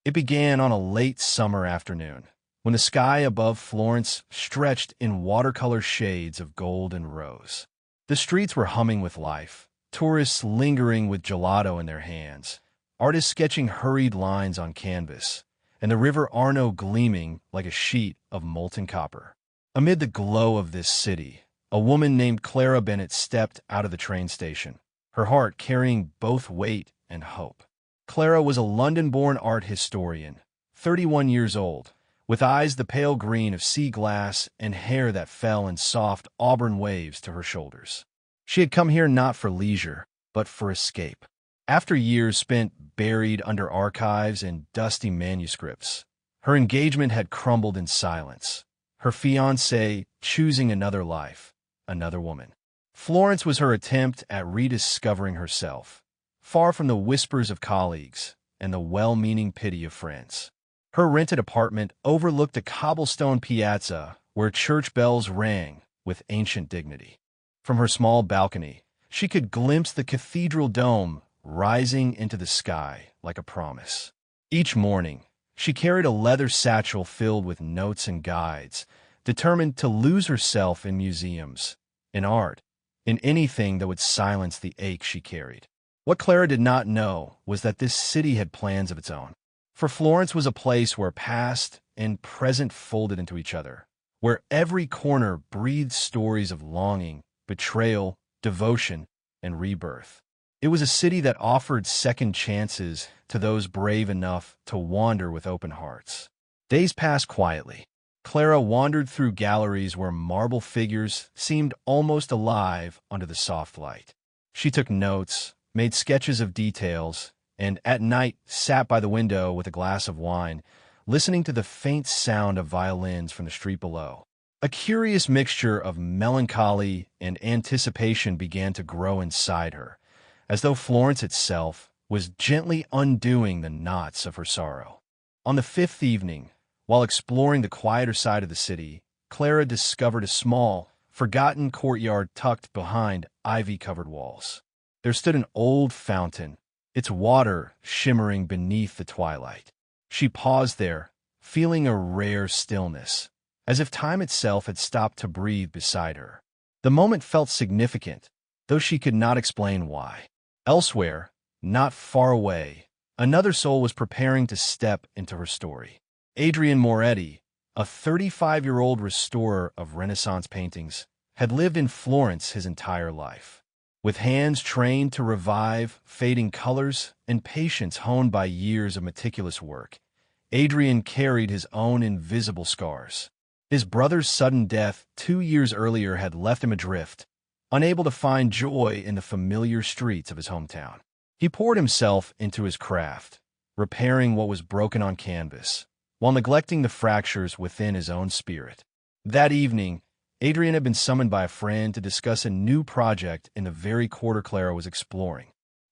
It began on a late summer afternoon, when the sky above Florence stretched in watercolor shades of gold and rose. The streets were humming with life, tourists lingering with gelato in their hands, artists sketching hurried lines on canvas, and the river Arno gleaming like a sheet of molten copper. Amid the glow of this city, a woman named Clara Bennett stepped out of the train station, her heart carrying both weight and hope. Clara was a London-born art historian, 31 years old, with eyes the pale green of sea glass and hair that fell in soft auburn waves to her shoulders. She had come here not for leisure, but for escape. After years spent buried under archives and dusty manuscripts, her engagement had crumbled in silence, her fiancé choosing another life, another woman. Florence was her attempt at rediscovering herself, far from the whispers of colleagues and the well-meaning pity of friends. Her rented apartment overlooked a cobblestone piazza where church bells rang with ancient dignity. From her small balcony, she could glimpse the cathedral dome rising into the sky like a promise. Each morning, she carried a leather satchel filled with notes and guides, determined to lose herself in museums, in art, in anything that would silence the ache she carried. What Clara did not know was that this city had plans of its own. For Florence was a place where past and present folded into each other, where every corner breathed stories of longing, betrayal, devotion, and rebirth. It was a city that offered second chances to those brave enough to wander with open hearts. Days passed quietly. Clara wandered through galleries where marble figures seemed almost alive under the soft light. She took notes, made sketches of details, and at night sat by the window with a glass of wine, listening to the faint sound of violins from the street below. A curious mixture of melancholy and anticipation began to grow inside her, as though Florence itself was gently undoing the knots of her sorrow. On the fifth evening, while exploring the quieter side of the city, Clara discovered a small, forgotten courtyard tucked behind ivy-covered walls. There stood an old fountain, its water shimmering beneath the twilight. She paused there, feeling a rare stillness, as if time itself had stopped to breathe beside her. The moment felt significant, though she could not explain why. Elsewhere, not far away, another soul was preparing to step into her story. Adrian Moretti, a 35-year-old restorer of Renaissance paintings, had lived in Florence his entire life. With hands trained to revive fading colors and patience honed by years of meticulous work, Adrian carried his own invisible scars. His brother's sudden death 2 years earlier had left him adrift, unable to find joy in the familiar streets of his hometown. He poured himself into his craft, repairing what was broken on canvas, while neglecting the fractures within his own spirit. That evening, Adrian had been summoned by a friend to discuss a new project in the very quarter Clara was exploring.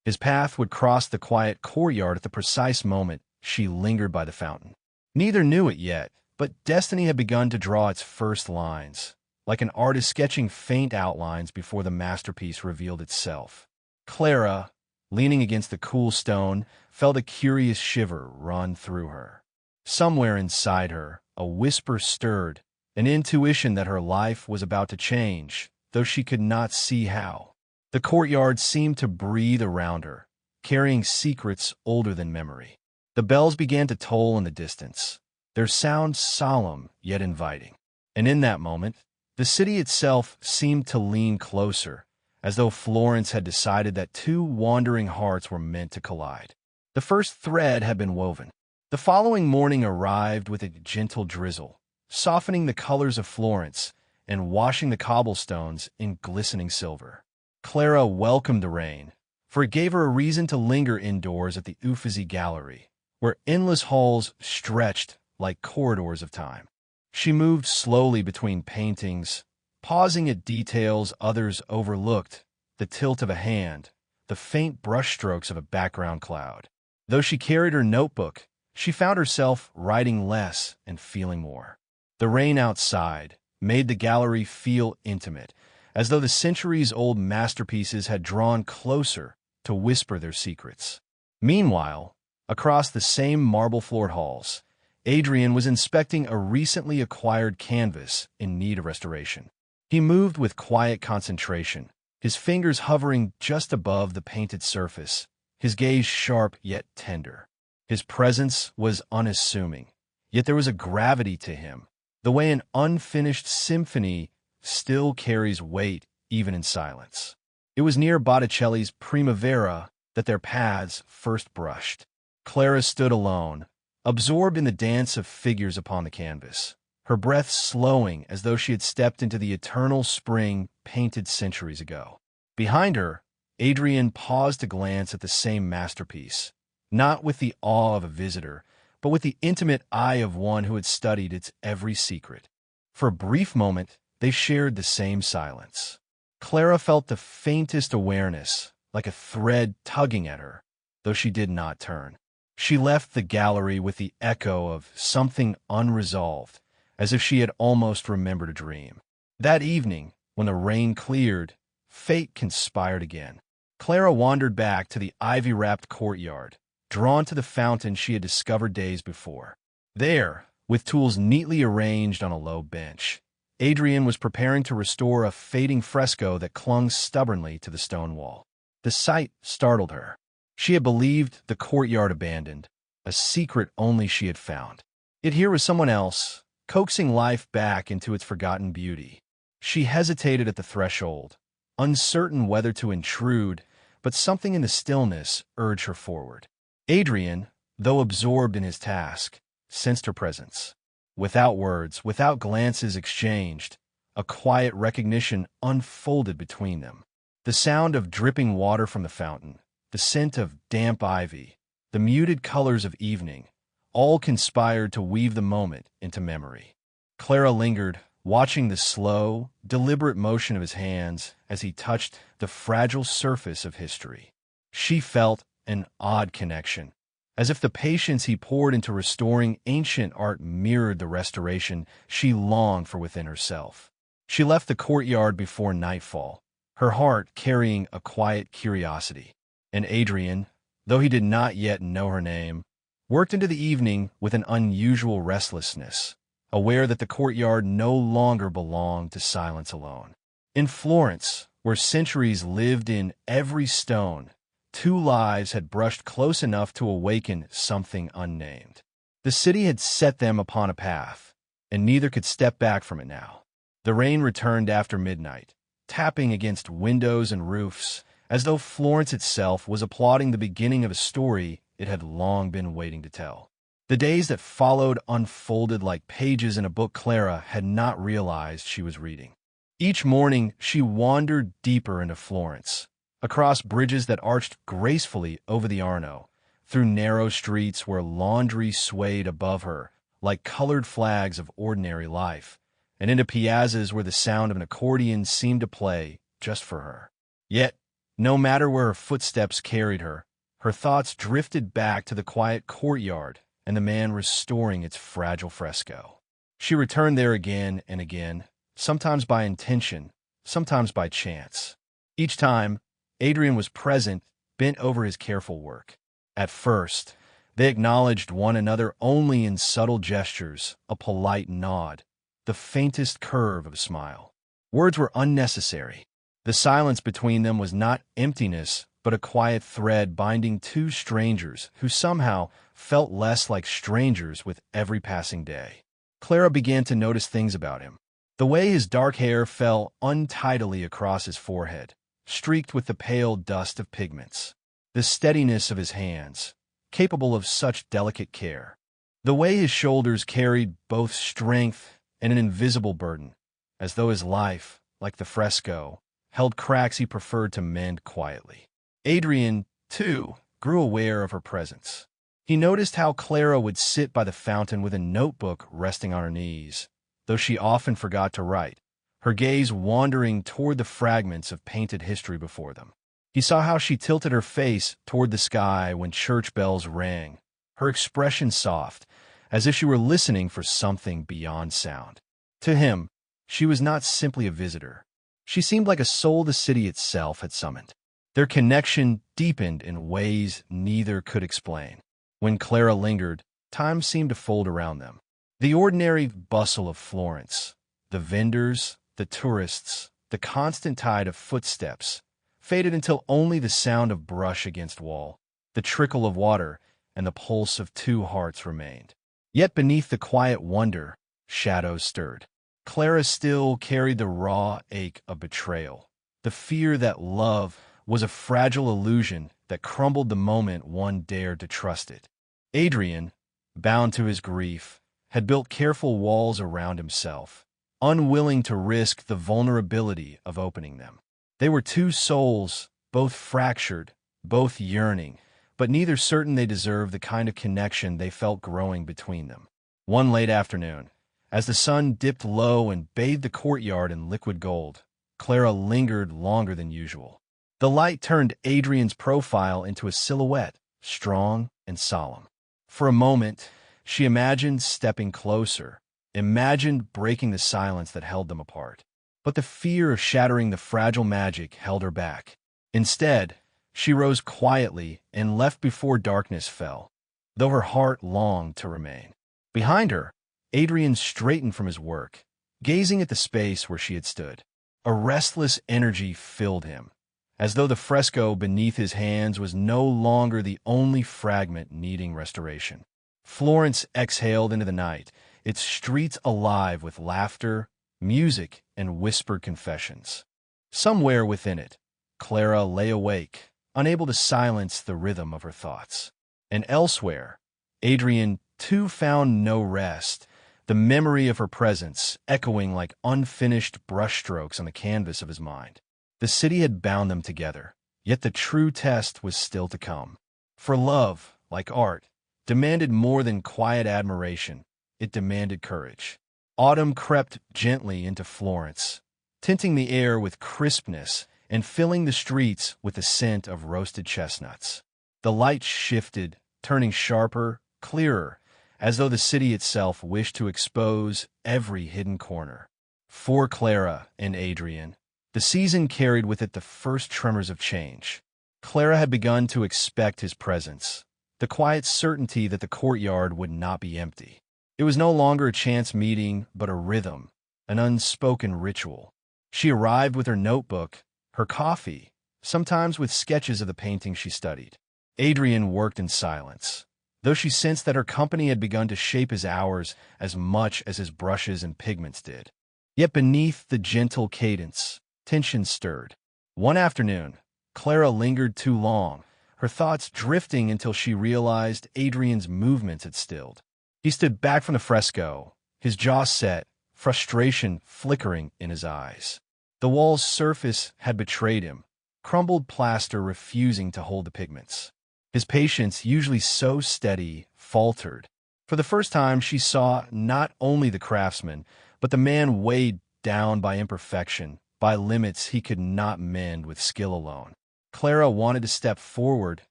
His path would cross the quiet courtyard at the precise moment she lingered by the fountain. Neither knew it yet, but destiny had begun to draw its first lines, like an artist sketching faint outlines before the masterpiece revealed itself. Clara, leaning against the cool stone, felt a curious shiver run through her. Somewhere inside her, a whisper stirred, an intuition that her life was about to change, though she could not see how. The courtyard seemed to breathe around her, carrying secrets older than memory. The bells began to toll in the distance, their sound solemn yet inviting. And in that moment, the city itself seemed to lean closer, as though Florence had decided that two wandering hearts were meant to collide. The first thread had been woven. The following morning arrived with a gentle drizzle, softening the colors of Florence and washing the cobblestones in glistening silver. Clara welcomed the rain, for it gave her a reason to linger indoors at the Uffizi Gallery, where endless halls stretched like corridors of time. She moved slowly between paintings, pausing at details others overlooked, the tilt of a hand, the faint brushstrokes of a background cloud. Though she carried her notebook, she found herself writing less and feeling more. The rain outside made the gallery feel intimate, as though the centuries-old masterpieces had drawn closer to whisper their secrets. Meanwhile, Across the same marble-floored halls, Adrian was inspecting a recently acquired canvas in need of restoration. He moved with quiet concentration, his fingers hovering just above the painted surface, his gaze sharp yet tender. His presence was unassuming, yet there was a gravity to him, the way an unfinished symphony still carries weight even in silence. It was near Botticelli's Primavera that their paths first brushed. Clara stood alone, absorbed in the dance of figures upon the canvas, her breath slowing as though she had stepped into the eternal spring painted centuries ago. Behind her, Adrian paused to glance at the same masterpiece, not with the awe of a visitor, but with the intimate eye of one who had studied its every secret. For a brief moment, they shared the same silence. Clara felt the faintest awareness, like a thread tugging at her, though she did not turn. She left the gallery with the echo of something unresolved, as if she had almost remembered a dream. That evening, when the rain cleared, fate conspired again. Clara wandered back to the ivy-wrapped courtyard, drawn to the fountain she had discovered days before. There, with tools neatly arranged on a low bench, Adrian was preparing to restore a fading fresco that clung stubbornly to the stone wall. The sight startled her. She had believed the courtyard abandoned, a secret only she had found. Yet here was someone else, coaxing life back into its forgotten beauty. She hesitated at the threshold, uncertain whether to intrude, but something in the stillness urged her forward. Adrian, though absorbed in his task, sensed her presence. Without words, without glances exchanged, a quiet recognition unfolded between them. The sound of dripping water from the fountain, the scent of damp ivy, the muted colors of evening, all conspired to weave the moment into memory. Clara lingered, watching the slow, deliberate motion of his hands as he touched the fragile surface of history. She felt an odd connection, as if the patience he poured into restoring ancient art mirrored the restoration she longed for within herself. She left the courtyard before nightfall, her heart carrying a quiet curiosity. And Adrian, though he did not yet know her name, worked into the evening with an unusual restlessness, aware that the courtyard no longer belonged to silence alone. In Florence, where centuries lived in every stone, two lives had brushed close enough to awaken something unnamed. The city had set them upon a path, and neither could step back from it now. The rain returned after midnight, tapping against windows and roofs, as though Florence itself was applauding the beginning of a story it had long been waiting to tell. The days that followed unfolded like pages in a book Clara had not realized she was reading. Each morning, she wandered deeper into Florence, across bridges that arched gracefully over the Arno, through narrow streets where laundry swayed above her like colored flags of ordinary life, and into piazzas where the sound of an accordion seemed to play just for her. Yet, no matter where her footsteps carried her, her thoughts drifted back to the quiet courtyard and the man restoring its fragile fresco. She returned there again and again, sometimes by intention, sometimes by chance. Each time, Adrian was present, bent over his careful work. At first, they acknowledged one another only in subtle gestures, a polite nod, the faintest curve of a smile. Words were unnecessary. The silence between them was not emptiness, but a quiet thread binding two strangers who somehow felt less like strangers with every passing day. Clara began to notice things about him. The way his dark hair fell untidily across his forehead, streaked with the pale dust of pigments. The steadiness of his hands, capable of such delicate care. The way his shoulders carried both strength and an invisible burden, as though his life, like the fresco, held cracks he preferred to mend quietly. Adrian, too, grew aware of her presence. He noticed how Clara would sit by the fountain with a notebook resting on her knees, though she often forgot to write, her gaze wandering toward the fragments of painted history before them. He saw how she tilted her face toward the sky when church bells rang, her expression soft, as if she were listening for something beyond sound. To him, she was not simply a visitor. She seemed like a soul the city itself had summoned. Their connection deepened in ways neither could explain. When Clara lingered, time seemed to fold around them. The ordinary bustle of Florence, the vendors, the tourists, the constant tide of footsteps, faded until only the sound of brush against wall, the trickle of water, and the pulse of two hearts remained. Yet beneath the quiet wonder, shadows stirred. Clara still carried the raw ache of betrayal, the fear that love was a fragile illusion that crumbled the moment one dared to trust it. Adrian, bound to his grief, had built careful walls around himself, unwilling to risk the vulnerability of opening them. They were two souls, both fractured, both yearning, but neither certain they deserved the kind of connection they felt growing between them. One late afternoon, as the sun dipped low and bathed the courtyard in liquid gold, Clara lingered longer than usual. The light turned Adrian's profile into a silhouette, strong and solemn. For a moment, she imagined stepping closer, imagined breaking the silence that held them apart. But the fear of shattering the fragile magic held her back. Instead, she rose quietly and left before darkness fell, though her heart longed to remain. Behind her, Adrian straightened from his work, gazing at the space where she had stood. A restless energy filled him, as though the fresco beneath his hands was no longer the only fragment needing restoration. Florence exhaled into the night, its streets alive with laughter, music, and whispered confessions. Somewhere within it, Clara lay awake, unable to silence the rhythm of her thoughts. And elsewhere, Adrian, too, found no rest, the memory of her presence echoing like unfinished brushstrokes on the canvas of his mind. The city had bound them together, yet the true test was still to come. For love, like art, demanded more than quiet admiration. It demanded courage. Autumn crept gently into Florence, tinting the air with crispness and filling the streets with the scent of roasted chestnuts. The light shifted, turning sharper, clearer, as though the city itself wished to expose every hidden corner. For Clara and Adrian, the season carried with it the first tremors of change. Clara had begun to expect his presence, the quiet certainty that the courtyard would not be empty. It was no longer a chance meeting, but a rhythm, an unspoken ritual. She arrived with her notebook, her coffee, sometimes with sketches of the painting she studied. Adrian worked in silence, though she sensed that her company had begun to shape his hours as much as his brushes and pigments did. Yet beneath the gentle cadence, tension stirred. One afternoon, Clara lingered too long, her thoughts drifting until she realized Adrian's movements had stilled. He stood back from the fresco, his jaw set, frustration flickering in his eyes. The wall's surface had betrayed him, crumbled plaster refusing to hold the pigments. His patience, usually so steady, faltered. For the first time, she saw not only the craftsman, but the man weighed down by imperfection, by limits he could not mend with skill alone. Clara wanted to step forward,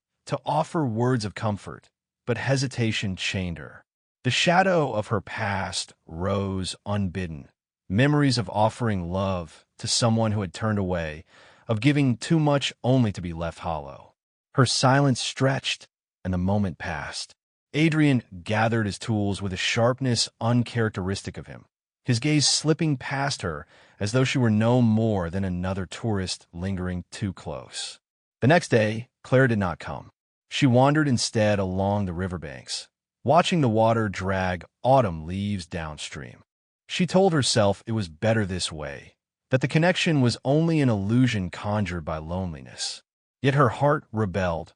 to offer words of comfort, but hesitation chained her. The shadow of her past rose unbidden, memories of offering love to someone who had turned away, of giving too much only to be left hollow. Her silence stretched, and the moment passed. Adrian gathered his tools with a sharpness uncharacteristic of him, his gaze slipping past her as though she were no more than another tourist lingering too close. The next day, Clara did not come. She wandered instead along the riverbanks, watching the water drag autumn leaves downstream. She told herself it was better this way, that the connection was only an illusion conjured by loneliness. Yet her heart rebelled,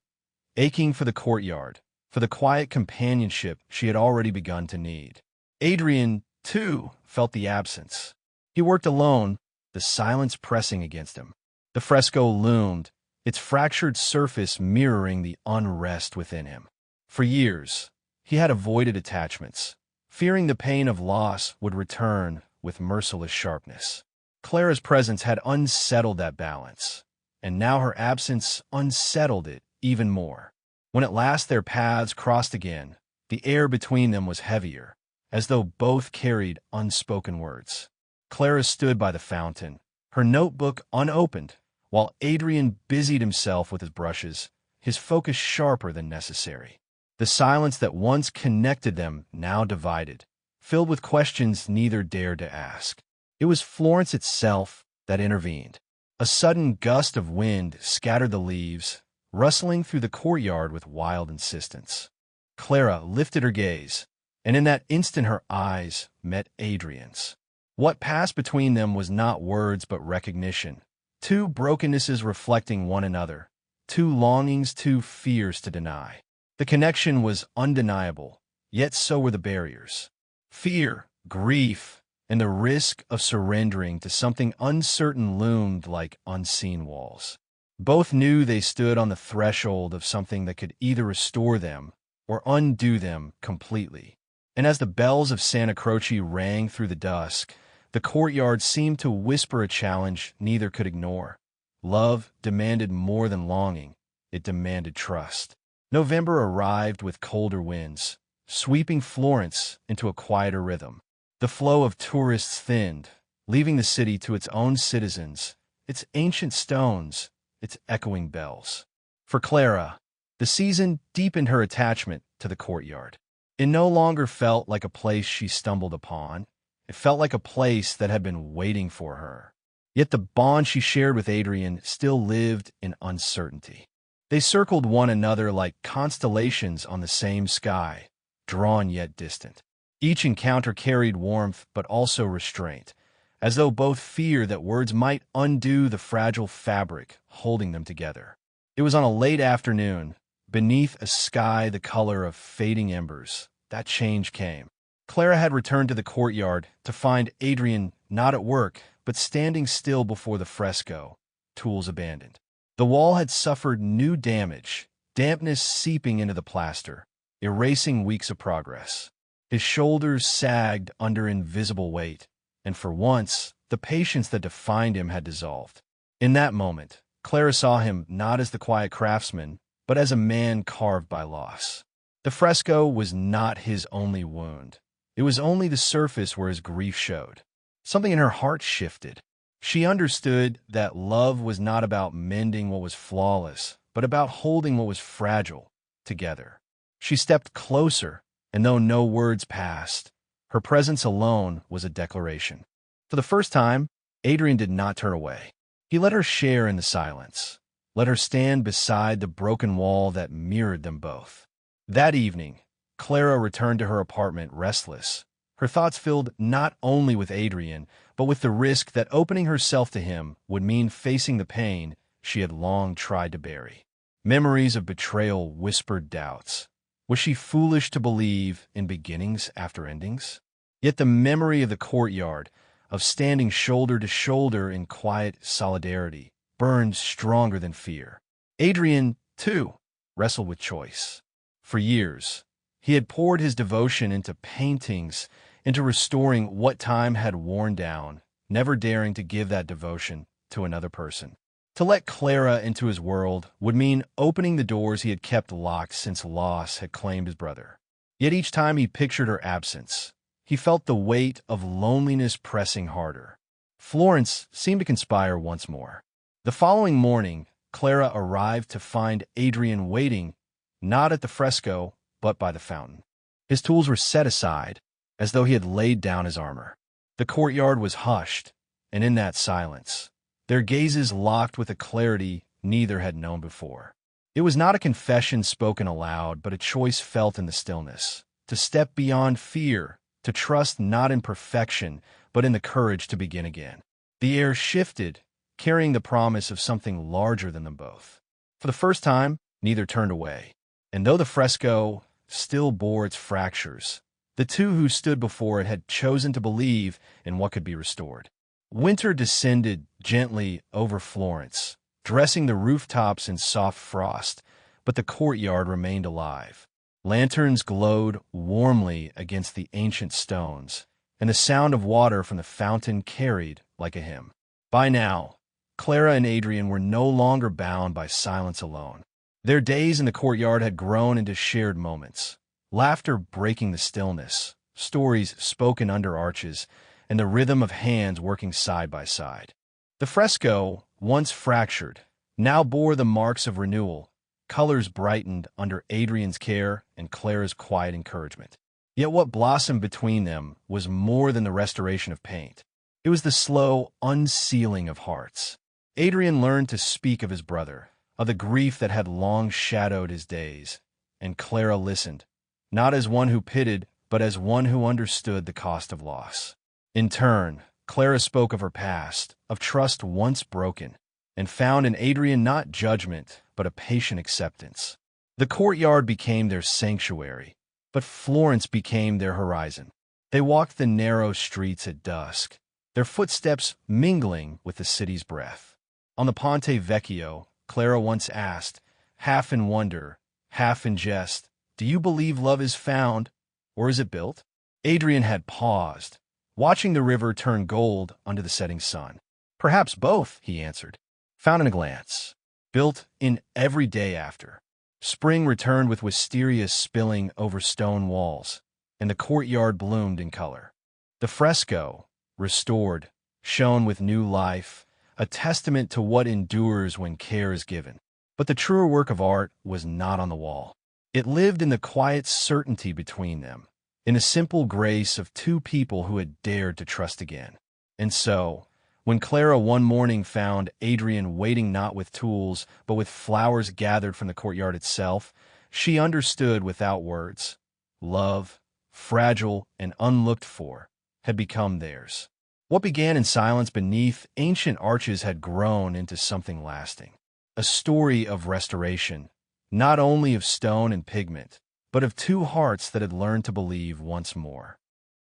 aching for the courtyard, for the quiet companionship she had already begun to need. Adrian, too, felt the absence. He worked alone, the silence pressing against him. The fresco loomed, its fractured surface mirroring the unrest within him. For years, he had avoided attachments, fearing the pain of loss would return with merciless sharpness. Clara's presence had unsettled that balance, and now her absence unsettled it even more. When at last their paths crossed again, the air between them was heavier, as though both carried unspoken words. Clara stood by the fountain, her notebook unopened, while Adrian busied himself with his brushes, his focus sharper than necessary. The silence that once connected them now divided, filled with questions neither dared to ask. It was Florence itself that intervened. A sudden gust of wind scattered the leaves, rustling through the courtyard with wild insistence. Clara lifted her gaze, and in that instant her eyes met Adrian's. What passed between them was not words but recognition. Two brokennesses reflecting one another, two longings, two fears to deny. The connection was undeniable, yet so were the barriers. Fear, grief, and the risk of surrendering to something uncertain loomed like unseen walls. Both knew they stood on the threshold of something that could either restore them or undo them completely. And as the bells of Santa Croce rang through the dusk, the courtyard seemed to whisper a challenge neither could ignore. Love demanded more than longing. It demanded trust. November arrived with colder winds, sweeping Florence into a quieter rhythm. The flow of tourists thinned, leaving the city to its own citizens, its ancient stones, its echoing bells. For Clara, the season deepened her attachment to the courtyard. It no longer felt like a place she stumbled upon. It felt like a place that had been waiting for her. Yet the bond she shared with Adrian still lived in uncertainty. They circled one another like constellations on the same sky, drawn yet distant. Each encounter carried warmth but also restraint, as though both feared that words might undo the fragile fabric holding them together. It was on a late afternoon, beneath a sky the color of fading embers, that change came. Clara had returned to the courtyard to find Adrian not at work, but standing still before the fresco, tools abandoned. The wall had suffered new damage, dampness seeping into the plaster, erasing weeks of progress. His shoulders sagged under invisible weight, and for once, the patience that defined him had dissolved. In that moment, Clara saw him not as the quiet craftsman, but as a man carved by loss. The fresco was not his only wound. It was only the surface where his grief showed. Something in her heart shifted. She understood that love was not about mending what was flawless, but about holding what was fragile together. She stepped closer, and though no words passed, her presence alone was a declaration. For the first time, Adrian did not turn away. He let her share in the silence, let her stand beside the broken wall that mirrored them both. That evening, Clara returned to her apartment restless, her thoughts filled not only with Adrian, but with the risk that opening herself to him would mean facing the pain she had long tried to bury. Memories of betrayal whispered doubts. Was she foolish to believe in beginnings after endings? Yet the memory of the courtyard, of standing shoulder to shoulder in quiet solidarity, burned stronger than fear. Adrian, too, wrestled with choice. For years, he had poured his devotion into paintings, into restoring what time had worn down, never daring to give that devotion to another person. To let Clara into his world would mean opening the doors he had kept locked since loss had claimed his brother. Yet each time he pictured her absence, he felt the weight of loneliness pressing harder. Florence seemed to conspire once more. The following morning, Clara arrived to find Adrian waiting, not at the fresco, but by the fountain. His tools were set aside, as though he had laid down his armor. The courtyard was hushed, and in that silence, their gazes locked with a clarity neither had known before. It was not a confession spoken aloud, but a choice felt in the stillness, to step beyond fear, to trust not in perfection, but in the courage to begin again. The air shifted, carrying the promise of something larger than them both. For the first time, neither turned away, and though the fresco still bore its fractures, the two who stood before it had chosen to believe in what could be restored. Winter descended gently over Florence, dressing the rooftops in soft frost, but the courtyard remained alive. Lanterns glowed warmly against the ancient stones, and the sound of water from the fountain carried like a hymn. By now, Clara and Adrian were no longer bound by silence alone. Their days in the courtyard had grown into shared moments, laughter breaking the stillness, stories spoken under arches, and the rhythm of hands working side by side. The fresco, once fractured, now bore the marks of renewal, colors brightened under Adrian's care and Clara's quiet encouragement. Yet what blossomed between them was more than the restoration of paint. It was the slow unsealing of hearts. Adrian learned to speak of his brother, of the grief that had long shadowed his days, and Clara listened, not as one who pitied, but as one who understood the cost of loss. In turn, Clara spoke of her past, of trust once broken, and found in Adrian not judgment, but a patient acceptance. The courtyard became their sanctuary, but Florence became their horizon. They walked the narrow streets at dusk, their footsteps mingling with the city's breath. On the Ponte Vecchio, Clara once asked, half in wonder, half in jest, "Do you believe love is found, or is it built?" Adrian had paused, watching the river turn gold under the setting sun. "Perhaps both," he answered, found in a glance, built in every day after. Spring returned with wisteria spilling over stone walls, and the courtyard bloomed in color. The fresco, restored, shone with new life, a testament to what endures when care is given. But the truer work of art was not on the wall. It lived in the quiet certainty between them, in the simple grace of two people who had dared to trust again. And so, when Clara one morning found Adrian waiting not with tools, but with flowers gathered from the courtyard itself, she understood without words. Love, fragile and unlooked for, had become theirs. What began in silence beneath ancient arches had grown into something lasting. A story of restoration, not only of stone and pigment, but of two hearts that had learned to believe once more.